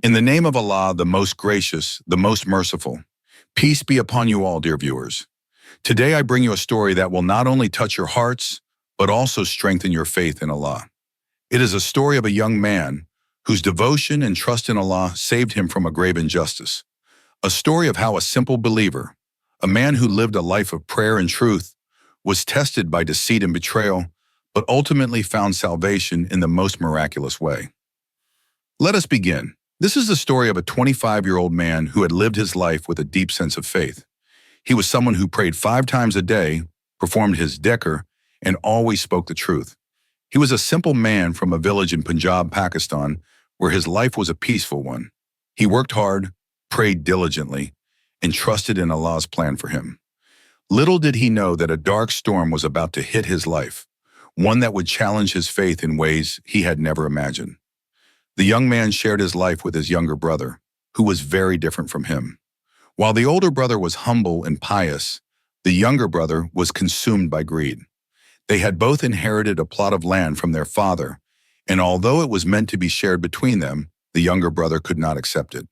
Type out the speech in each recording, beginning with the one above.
In the name of Allah, the most gracious, the most merciful, peace be upon you all, dear viewers. Today I bring you a story that will not only touch your hearts, but also strengthen your faith in Allah. It is a story of a young man whose devotion and trust in Allah saved him from a grave injustice. A story of how a simple believer, a man who lived a life of prayer and truth, was tested by deceit and betrayal, but ultimately found salvation in the most miraculous way. Let us begin. This is the story of a 25-year-old man who had lived his life with a deep sense of faith. He was someone who prayed 5 times a day, performed his dhikr, and always spoke the truth. He was a simple man from a village in Punjab, Pakistan, where his life was a peaceful one. He worked hard, prayed diligently, and trusted in Allah's plan for him. Little did he know that a dark storm was about to hit his life, one that would challenge his faith in ways he had never imagined. The young man shared his life with his younger brother, who was very different from him. While the older brother was humble and pious, the younger brother was consumed by greed. They had both inherited a plot of land from their father, and although it was meant to be shared between them, the younger brother could not accept it.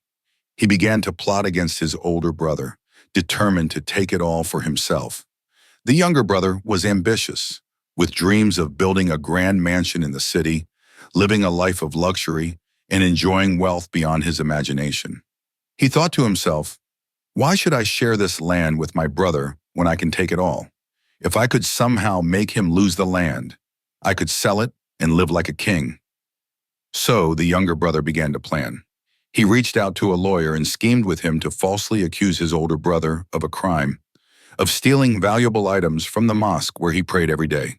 He began to plot against his older brother, determined to take it all for himself. The younger brother was ambitious, with dreams of building a grand mansion in the city, living a life of luxury, and enjoying wealth beyond his imagination. He thought to himself, "Why should I share this land with my brother when I can take it all? If I could somehow make him lose the land, I could sell it and live like a king." So the younger brother began to plan. He reached out to a lawyer and schemed with him to falsely accuse his older brother of a crime, of stealing valuable items from the mosque where he prayed every day.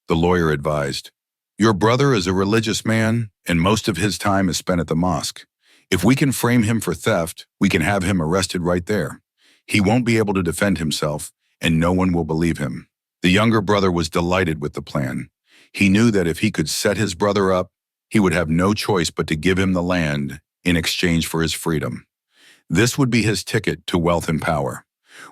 The lawyer advised, "Your brother is a religious man, and most of his time is spent at the mosque. If we can frame him for theft, we can have him arrested right there. He won't be able to defend himself, and no one will believe him." The younger brother was delighted with the plan. He knew that if he could set his brother up, he would have no choice but to give him the land in exchange for his freedom. This would be his ticket to wealth and power.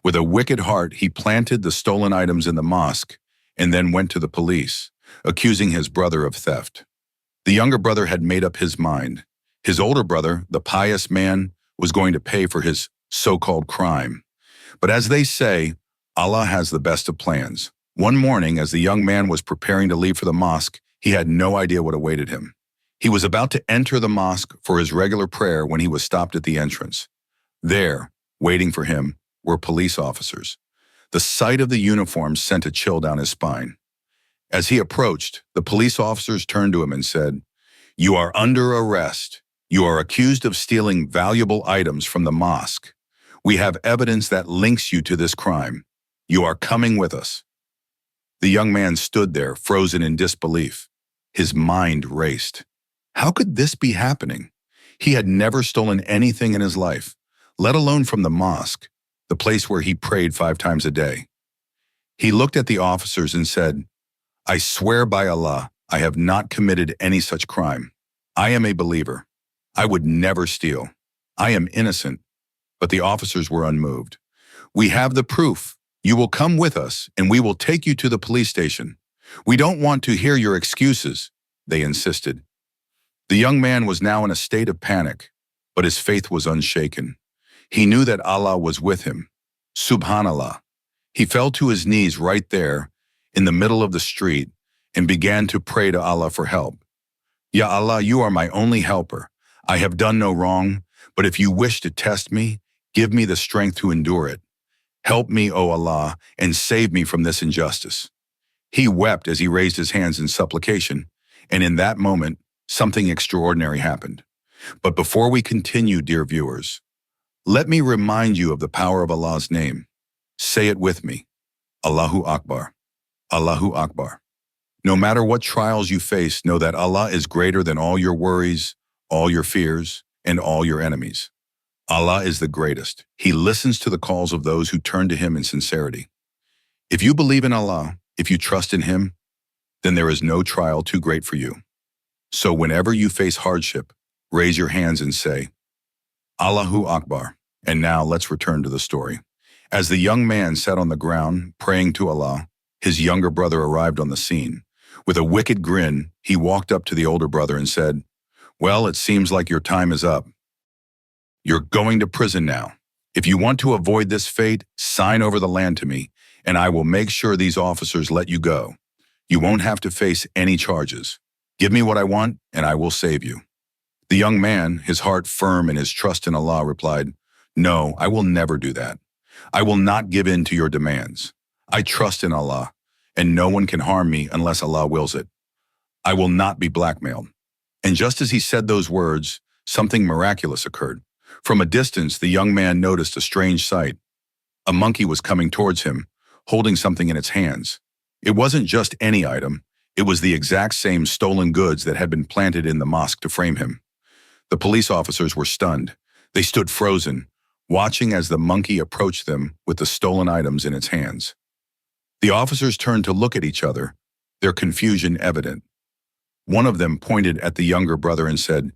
With a wicked heart, he planted the stolen items in the mosque and then went to the police, accusing his brother of theft. The younger brother had made up his mind. His older brother, the pious man, was going to pay for his so-called crime. But as they say, Allah has the best of plans. One morning, as the young man was preparing to leave for the mosque, he had no idea what awaited him. He was about to enter the mosque for his regular prayer when he was stopped at the entrance. There, waiting for him, were police officers. The sight of the uniforms sent a chill down his spine. As he approached, the police officers turned to him and said, "You are under arrest. You are accused of stealing valuable items from the mosque. We have evidence that links you to this crime. You are coming with us." The young man stood there, frozen in disbelief. His mind raced. How could this be happening? He had never stolen anything in his life, let alone from the mosque, the place where he prayed 5 times a day. He looked at the officers and said, "I swear by Allah, I have not committed any such crime. I am a believer. I would never steal. I am innocent." But the officers were unmoved. "We have the proof. You will come with us, and we will take you to the police station. We don't want to hear your excuses," they insisted. The young man was now in a state of panic, but his faith was unshaken. He knew that Allah was with him. Subhanallah. He fell to his knees right there, in the middle of the street, and began to pray to Allah for help. "Ya Allah, you are my only helper. I have done no wrong, but if you wish to test me, give me the strength to endure it. Help me, O Allah, and save me from this injustice." He wept as he raised his hands in supplication, and in that moment, something extraordinary happened. But before we continue, dear viewers, let me remind you of the power of Allah's name. Say it with me. Allahu Akbar. Allahu Akbar. No matter what trials you face, know that Allah is greater than all your worries, all your fears, and all your enemies. Allah is the greatest. He listens to the calls of those who turn to Him in sincerity. If you believe in Allah, if you trust in Him, then there is no trial too great for you. So whenever you face hardship, raise your hands and say, Allahu Akbar. And now let's return to the story. As the young man sat on the ground, praying to Allah, his younger brother arrived on the scene. With a wicked grin, he walked up to the older brother and said, "Well, it seems like your time is up. You're going to prison now. If you want to avoid this fate, sign over the land to me, and I will make sure these officers let you go. You won't have to face any charges. Give me what I want, and I will save you." The young man, his heart firm and his trust in Allah, replied, "No, I will never do that. I will not give in to your demands. I trust in Allah, and no one can harm me unless Allah wills it. I will not be blackmailed." And just as he said those words, something miraculous occurred. From a distance, the young man noticed a strange sight. A monkey was coming towards him, holding something in its hands. It wasn't just any item. It was the exact same stolen goods that had been planted in the mosque to frame him. The police officers were stunned. They stood frozen, watching as the monkey approached them with the stolen items in its hands. The officers turned to look at each other, their confusion evident. One of them pointed at the younger brother and said,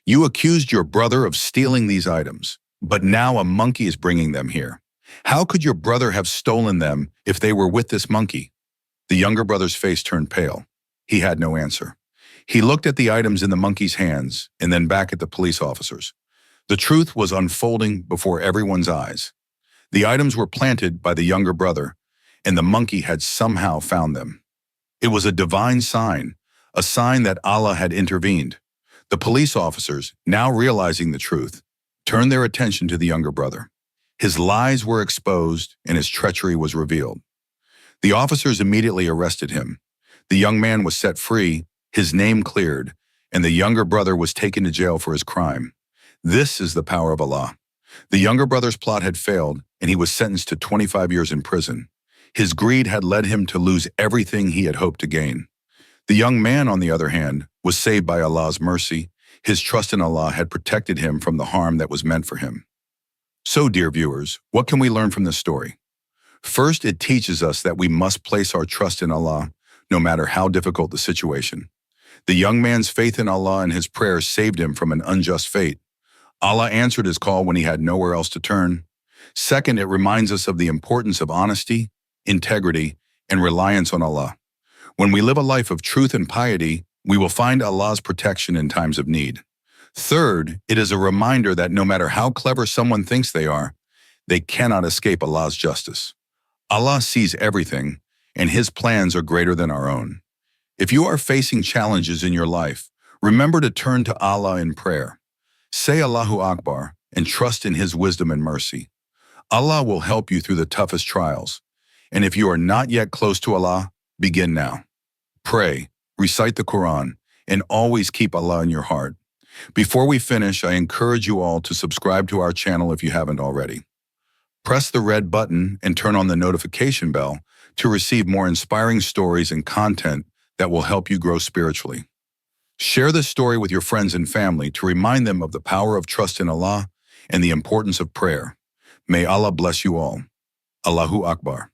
"You accused your brother of stealing these items, but now a monkey is bringing them here. How could your brother have stolen them if they were with this monkey?" The younger brother's face turned pale. He had no answer. He looked at the items in the monkey's hands and then back at the police officers. The truth was unfolding before everyone's eyes. The items were planted by the younger brother, and the monkey had somehow found them. It was a divine sign, a sign that Allah had intervened. The police officers, now realizing the truth, turned their attention to the younger brother. His lies were exposed and his treachery was revealed. The officers immediately arrested him. The young man was set free, his name cleared, and the younger brother was taken to jail for his crime. This is the power of Allah. The younger brother's plot had failed, and he was sentenced to 25 years in prison. His greed had led him to lose everything he had hoped to gain. The young man, on the other hand, was saved by Allah's mercy. His trust in Allah had protected him from the harm that was meant for him. So, dear viewers, what can we learn from this story? First, it teaches us that we must place our trust in Allah, no matter how difficult the situation. The young man's faith in Allah and his prayers saved him from an unjust fate. Allah answered his call when he had nowhere else to turn. Second, it reminds us of the importance of honesty, integrity, and reliance on Allah. When we live a life of truth and piety, we will find Allah's protection in times of need. Third, it is a reminder that no matter how clever someone thinks they are, they cannot escape Allah's justice. Allah sees everything, and His plans are greater than our own. If you are facing challenges in your life, remember to turn to Allah in prayer. Say Allahu Akbar and trust in His wisdom and mercy. Allah will help you through the toughest trials. And if you are not yet close to Allah, begin now. Pray, recite the Quran, and always keep Allah in your heart. Before we finish, I encourage you all to subscribe to our channel if you haven't already. Press the red button and turn on the notification bell to receive more inspiring stories and content that will help you grow spiritually. Share this story with your friends and family to remind them of the power of trust in Allah and the importance of prayer. May Allah bless you all. Allahu Akbar.